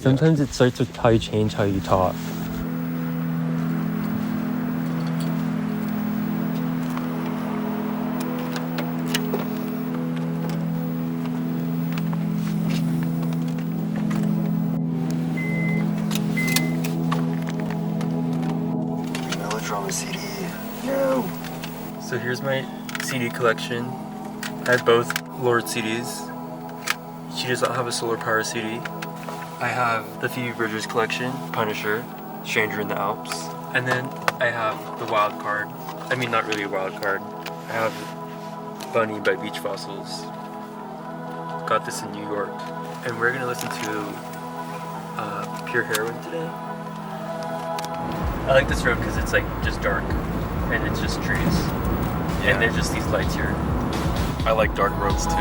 Sometimes it starts with how you change how you talk. Melodrama CD. No! So here's my CD collection. I have both Lorde CDs. She does not have a Solar Power CD. I have the Phoebe Bridgers collection, Punisher, Stranger in the Alps. And then I have the wild card. I mean, not really a wild card. I have Bunny by Beach Fossils. Got this in New York. And we're gonna listen to Pure Heroin today. I like this road because it's like just dark and it's just trees. Yeah. And there's just these lights here. I like dark roads too.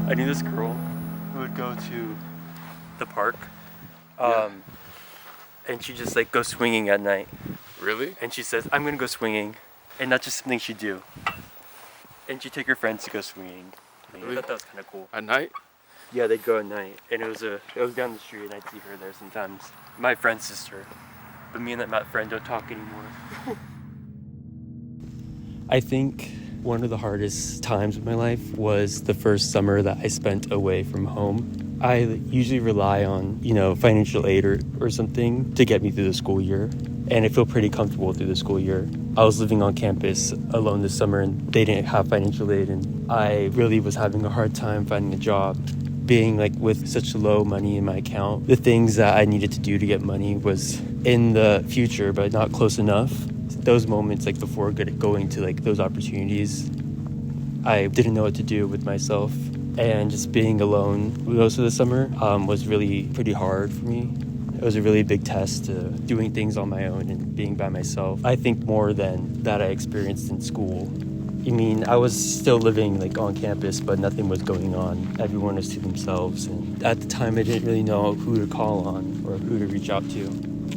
I knew this girl who would go to the park, and she'd just like go swinging at night. Really? And she says, "I'm gonna go swinging," and that's just something she'd do. And she'd take her friends to go swinging. Really? I thought that was kind of cool. At night? Yeah, they'd go at night, and it was down the street, and I'd see her there sometimes. My friend's sister, but me and that friend don't talk anymore. I think one of the hardest times of my life was the first summer that I spent away from home. I usually rely on, financial aid or something to get me through the school year. And I feel pretty comfortable through the school year. I was living on campus alone this summer and they didn't have financial aid. And I really was having a hard time finding a job. Being with such low money in my account, the things that I needed to do to get money was in the future, but not close enough. Those moments before going to those opportunities, I didn't know what to do with myself, and just being alone most of the summer was really pretty hard for me. It was a really big test to doing things on my own and being by myself. I think more than that I experienced in school. I was still living on campus, but nothing was going on. Everyone was to themselves, and at the time I didn't really know who to call on or who to reach out to.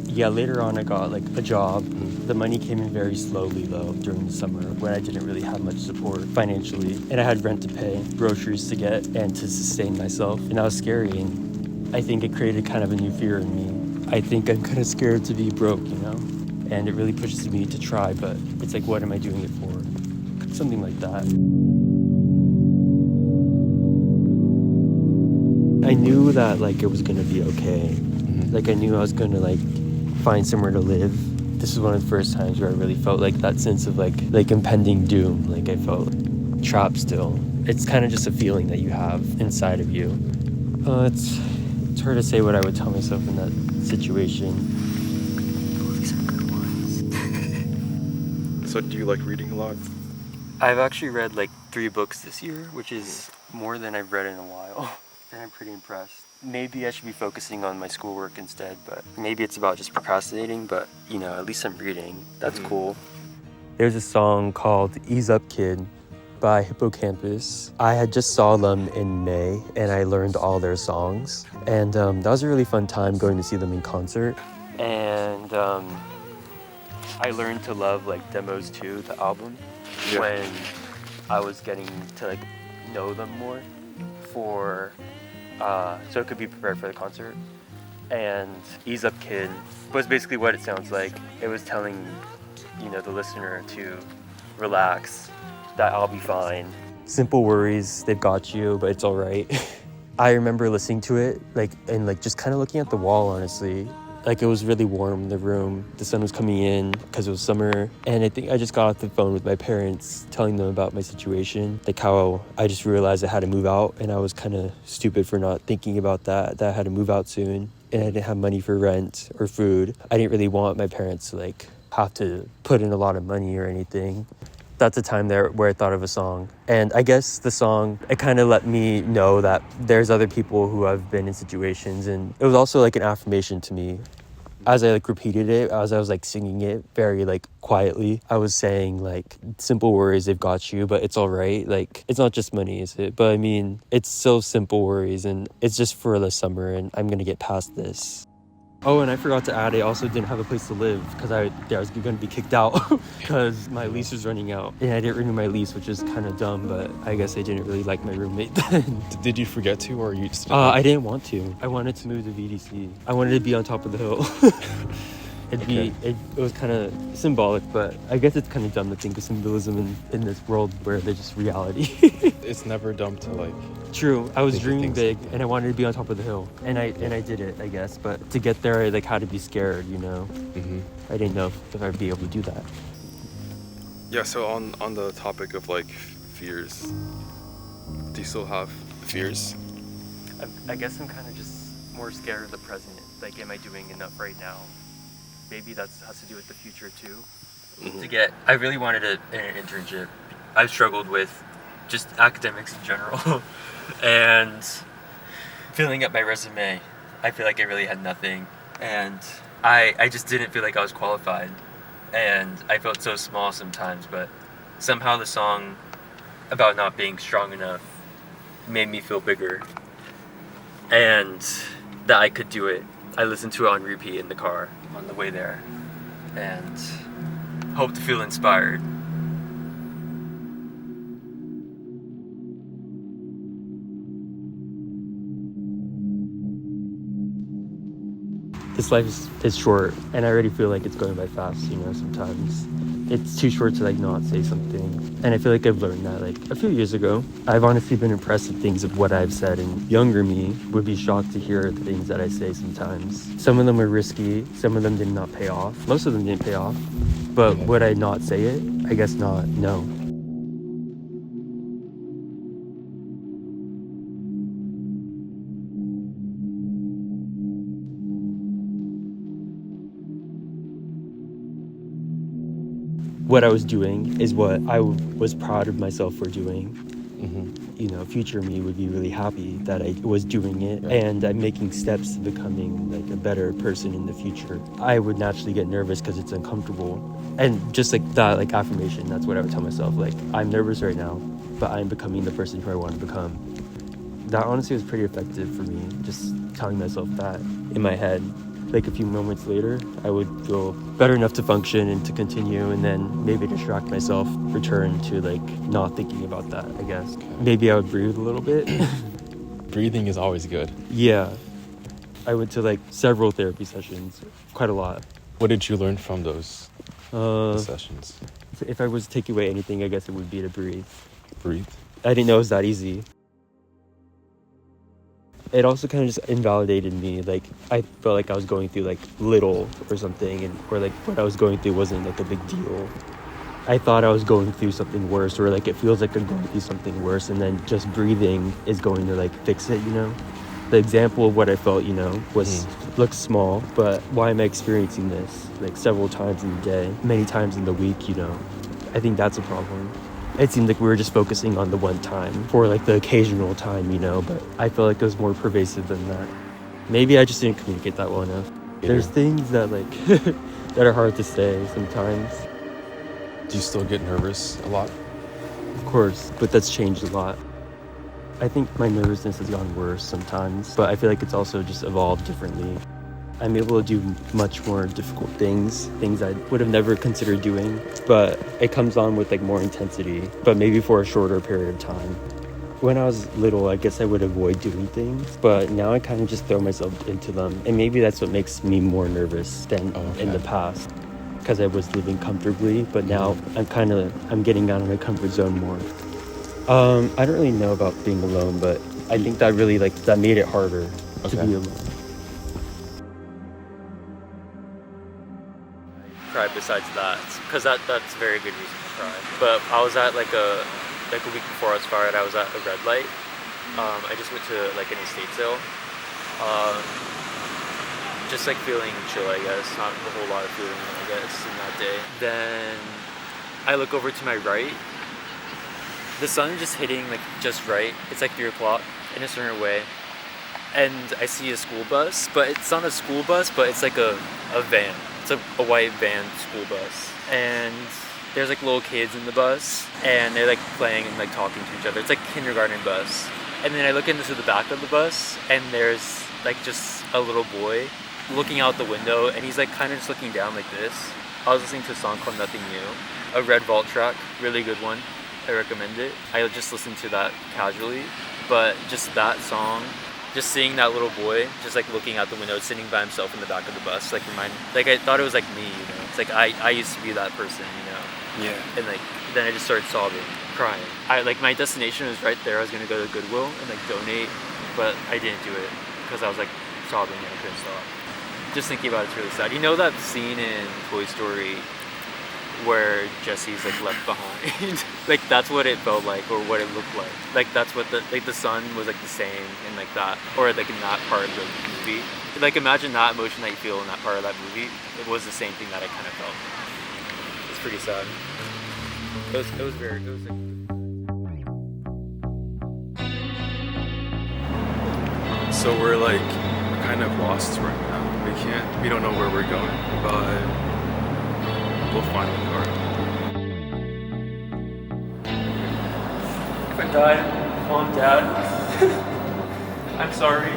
Yeah, later on I got a job. The money came in very slowly though during the summer when I didn't really have much support financially. And I had rent to pay, groceries to get, and to sustain myself. And that was scary, and I think it created kind of a new fear in me. I think I'm kind of scared to be broke, And it really pushes me to try, but it's what am I doing it for? Something like that. I knew that it was gonna be okay. I knew I was gonna find somewhere to live. This is one of the first times where I really felt that sense of impending doom. I felt trapped still. It's kind of just a feeling that you have inside of you. It's hard to say what I would tell myself in that situation. These are good ones. So do you like reading a lot? I've actually read 3 books this year, which is more than I've read in a while. And I'm pretty impressed. Maybe I should be focusing on my schoolwork instead, but maybe it's about just procrastinating, but at least I'm reading. That's cool. There's a song called Ease Up Kid by Hippocampus. I had just saw them in May and I learned all their songs. And that was a really fun time going to see them in concert. And I learned to love Demos 2, the album, when I was getting to know them more so it could be prepared for the concert. And Ease Up Kid was basically what it sounds like. It was telling, the listener to relax, that I'll be fine. Simple worries, they've got you, but it's all right. I remember listening to it, and just kind of looking at the wall, honestly. It was really warm in the room. The sun was coming in because it was summer. And I think I just got off the phone with my parents, telling them about my situation. How I just realized I had to move out. And I was kind of stupid for not thinking about that I had to move out soon. And I didn't have money for rent or food. I didn't really want my parents to have to put in a lot of money or anything. That's a time there where I thought of a song. And I guess the song, it kind of let me know that there's other people who have been in situations. And it was also an affirmation to me. As I repeated it, as I was singing it very quietly, I was saying simple worries, they've got you, but it's all right. It's not just money, is it? But it's so simple worries, and it's just for the summer, and I'm gonna get past this. Oh, and I forgot to add, I also didn't have a place to live because I was going to be kicked out because my lease was running out. And I didn't renew my lease, which is kind of dumb, but I guess I didn't really like my roommate then. Did you forget to, or you just didn't? I didn't want to. I wanted to move to VDC. I wanted to be on top of the hill. It was kind of symbolic, but I guess it's kind of dumb to think of symbolism in this world where there's just reality. It's never dumb to like. True, I was think of dreaming things. big, and I wanted to be on top of the hill, and I did it, I guess. But to get there, I like had to be scared, you know. Mm-hmm. I didn't know if I'd be able to do that. Yeah. So on the topic of like fears, do you still have fears? I guess I'm kind of just more scared of the present. Like, am I doing enough right now? Maybe that has to do with the future too. Mm-hmm. I really wanted an internship. I've struggled with just academics in general, and filling up my resume, I feel like I really had nothing, and I just didn't feel like I was qualified, and I felt so small sometimes. But somehow the song about not being strong enough made me feel bigger, and that I could do it. I listened to it on repeat in the car on the way there, and hope to feel inspired. This life is short, and I already feel like it's going by fast, you know, sometimes. It's too short to like not say something. And I feel like I've learned that like a few years ago. I've honestly been impressed with things of what I've said, and younger me would be shocked to hear the things that I say sometimes. Some of them were risky, some of them did not pay off. Most of them didn't pay off. But would I not say it? I guess not, no. What I was doing is what I was proud of myself for doing. Mm-hmm. You know, future me would be really happy that I was doing it, Right. and I'm making steps to becoming like a better person in the future. I would naturally get nervous because it's uncomfortable, and just like that, like affirmation, that's what I would tell myself. Like, I'm nervous right now, but I'm becoming the person who I want to become. That honestly was pretty effective for me, just telling myself that in my head. Like a few moments later, I would feel better enough to function and to continue, and then maybe distract myself, return to like not thinking about that, I guess. Okay. Maybe I would breathe a little bit. Breathing is always good. Yeah. I went to like several therapy sessions, quite a lot. What did you learn from those sessions? If I was to take away anything, I guess it would be to breathe. Breathe. I didn't know it was that easy. It also kind of just invalidated me. Like, I felt like I was going through like little or something, or like what I was going through wasn't like a big deal. I thought I was going through something worse, or like it feels like I'm going through something worse, and then just breathing is going to like fix it, you know? The example of what I felt, you know, looks small, but why am I experiencing this like several times in the day, many times in the week, you know? I think that's a problem. It seemed like we were just focusing on the one time, or like the occasional time, you know, but I feel like it was more pervasive than that. Maybe I just didn't communicate that well enough. There's things that like that are hard to say sometimes. Do you still get nervous a lot? Of course, but that's changed a lot. I think my nervousness has gotten worse sometimes, but I feel like it's also just evolved differently. I'm able to do much more difficult things I would have never considered doing, but it comes on with like more intensity, but maybe for a shorter period of time. When I was little, I guess I would avoid doing things, but now I kind of just throw myself into them, and maybe that's what makes me more nervous than in the past, because I was living comfortably, but now I'm getting out of my comfort zone more. I don't really know about being alone, but I think that really that made it harder to be alone. Cry besides that, because that's a very good reason to cry. But I was at like a week before I was fired, I was at a red light. I just went to like an estate sale. Just like feeling chill, I guess. Not a whole lot of feeling, I guess, in that day. Then I look over to my right. The sun is just hitting like just right. It's like 3 o'clock in a certain way. And I see a school bus, but it's not a school bus, but it's like a van. It's a white van school bus. And there's like little kids in the bus, and they're like playing and like talking to each other. It's like a kindergarten bus. And then I look into the back of the bus, and there's like just a little boy looking out the window, and he's like kind of just looking down like this. I was listening to a song called Nothing New, a Red Vault track, really good one. I recommend it. I just listened to that casually, but just that song, just seeing that little boy just like looking out the window, sitting by himself in the back of the bus, like I thought it was like me, you know. It's like I used to be that person, you know. Yeah. And like then I just started sobbing, crying. My destination was right there. I was gonna go to Goodwill and like donate, but I didn't do it because I was like sobbing and I couldn't stop. Just thinking about it's really sad. You know that scene in Toy Story where Jesse's like left behind? Like that's what it felt like, or what it looked like. Like that's what the sun was like the same in like that, or like in that part of the movie. Like imagine that emotion that you feel in that part of that movie. It was the same thing that I kind of felt. It's pretty sad. It was very. It was like, So we're kind of lost right now. We don't know where we're going, but we'll find the car. if I die, Mom, Dad, I'm sorry.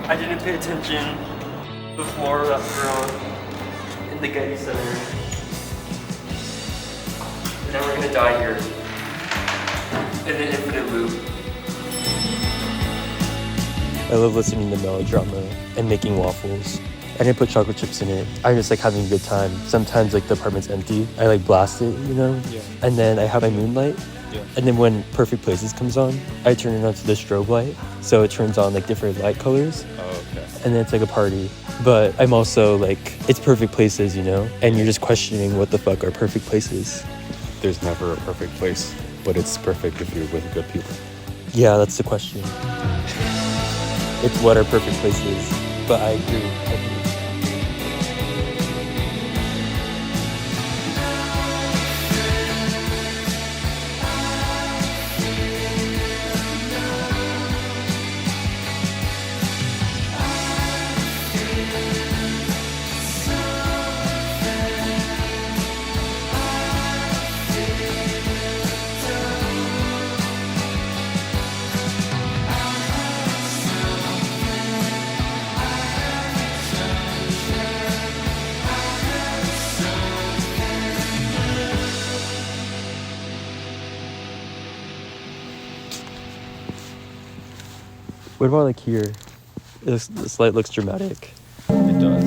I didn't pay attention before that girl in the Getty Center. And now we're gonna die here in an infinite loop. I love listening to melodrama and making waffles. I didn't put chocolate chips in it. I'm just like having a good time. Sometimes like the apartment's empty. I like blast it, you know? Yeah. And then I have my moonlight. Yeah. And then when Perfect Places comes on, I turn it on to the strobe light. So it turns on like different light colors. Oh, okay. And then it's like a party. But I'm also like, it's perfect places, you know? And you're just questioning what the fuck are perfect places. There's never a perfect place, but it's perfect if you're with good people. Yeah, that's the question. It's what are perfect places, but I agree. What about like here? This light looks dramatic. It does.